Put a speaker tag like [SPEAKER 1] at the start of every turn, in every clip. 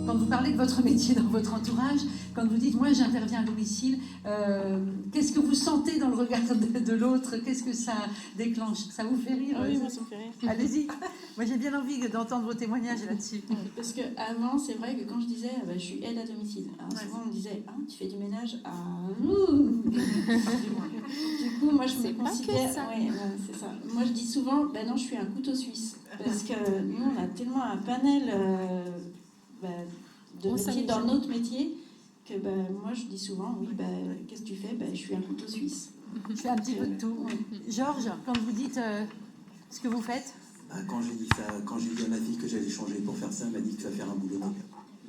[SPEAKER 1] Quand vous parlez de votre métier dans votre entourage, quand vous dites « moi j'interviens à domicile », qu'est-ce que vous sentez dans le regard de l'autre? Qu'est-ce que ça déclenche? Ça vous fait rire?
[SPEAKER 2] Oui, moi ça me fait rire.
[SPEAKER 1] Allez-y. Moi j'ai bien envie d'entendre vos témoignages là-dessus.
[SPEAKER 2] Parce qu'avant, c'est vrai que quand je disais je suis aide à domicile, alors souvent on me disait tu fais du ménage à... Du coup, moi je me considère... Oui, c'est ça. Moi je dis souvent, non, je suis un couteau suisse. Parce que nous, on a tellement un panel de métiers dans notre métier que moi je dis souvent, oui, qu'est-ce que tu fais? Je suis un couteau suisse.
[SPEAKER 1] Je fais un petit peu de tout. Georges, quand vous dites ce que vous faites?
[SPEAKER 3] Quand j'ai dit à ma fille que j'allais changer pour faire ça, elle m'a dit que tu vas faire un boulot noble.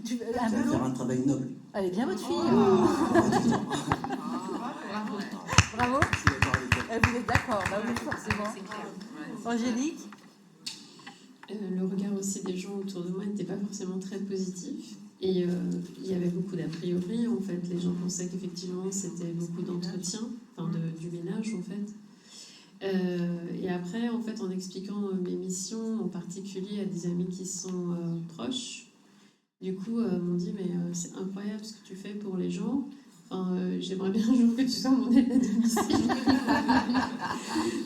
[SPEAKER 1] Tu vas
[SPEAKER 3] faire un travail noble.
[SPEAKER 1] Elle est bien votre fille. Bravo.
[SPEAKER 3] Je suis d'accord avec elle.
[SPEAKER 1] Vous êtes d'accord, oui, forcément. Angélique?
[SPEAKER 4] Le regard aussi des gens autour de moi n'était pas forcément très positif. Et il y avait beaucoup d'a priori, en fait. Les gens pensaient qu'effectivement, c'était beaucoup d'entretien, du ménage, en fait. Et après, en fait, en expliquant mes missions, en particulier à des amis qui sont proches, du coup, m'ont dit, mais c'est incroyable ce que tu fais pour les gens. J'aimerais bien un jour que tu sois mon aide à domicile.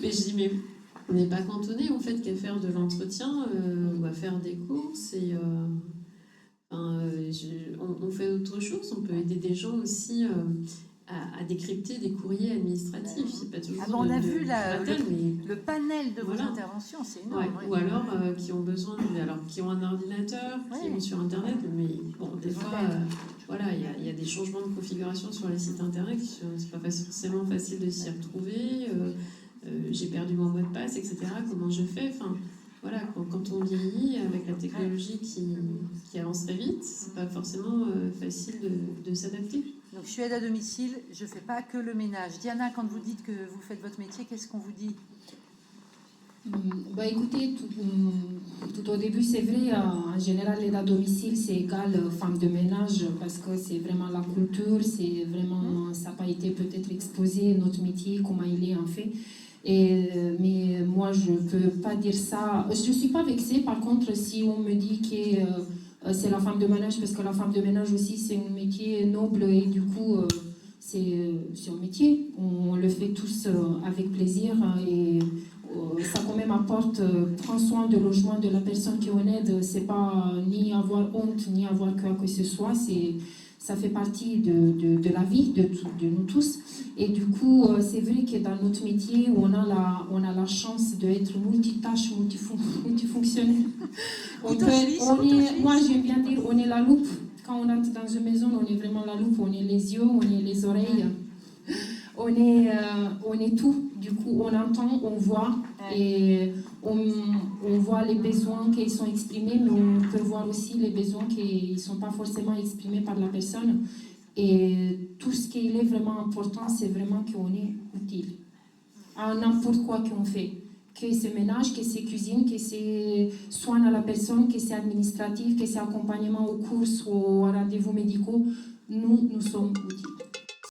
[SPEAKER 4] Mais je dis, mais on n'est pas cantonné, en fait, qu'à faire de l'entretien ou à faire des courses. Et on fait autre chose. On peut aider des gens aussi à décrypter des courriers administratifs. C'est pas toujours
[SPEAKER 1] on a vu
[SPEAKER 4] mais...
[SPEAKER 1] le panel de vos interventions, c'est énorme.
[SPEAKER 4] Ouais. Ou alors qui ont besoin, qui ont un ordinateur, qui vont sur Internet, mais bon, des fois, il y a des changements de configuration sur les sites Internet, c'est pas forcément facile de s'y retrouver. J'ai perdu mon mot de passe, etc. Comment je fais? Quand on vieillit avec la technologie qui avance très vite, c'est pas forcément facile de s'adapter.
[SPEAKER 1] Donc je suis aide à domicile, je fais pas que le ménage. Diana, quand vous dites que vous faites votre métier, qu'est-ce qu'on vous dit?
[SPEAKER 5] Écoutez, tout au début, c'est vrai, en général, l'aide à domicile, c'est égal femme de ménage, parce que c'est vraiment la culture, c'est vraiment, ça n'a pas été peut-être exposé, notre métier, comment il est en fait. Mais moi, je ne peux pas dire ça. Je ne suis pas vexée, par contre, si on me dit que c'est la femme de ménage, parce que la femme de ménage aussi, c'est un métier noble, et du coup, c'est un métier. On le fait tous avec plaisir, et ça quand même apporte, prend soin du logement de la personne qui est en aide. C'est pas ni avoir honte, ni avoir quoi que ce soit, ça fait partie de la vie de nous tous. Et du coup, c'est vrai que dans notre métier, on a la chance d'être multitâche, multifonctionnel. Moi, j'aime bien dire, on est la loupe. Quand on entre dans une maison, on est vraiment la loupe. On est les yeux, on est les oreilles. On est tout. Du coup, on entend, on voit, et on voit les besoins qui sont exprimés, mais on peut voir aussi les besoins qui ne sont pas forcément exprimés par la personne. Et tout ce qui est vraiment important, c'est vraiment qu'on est utile à n'importe quoi qu'on fait. Que c'est ménage, que c'est cuisine, que c'est soin à la personne, que c'est administratif, que c'est accompagnement aux courses ou aux rendez-vous médicaux. Nous sommes utiles.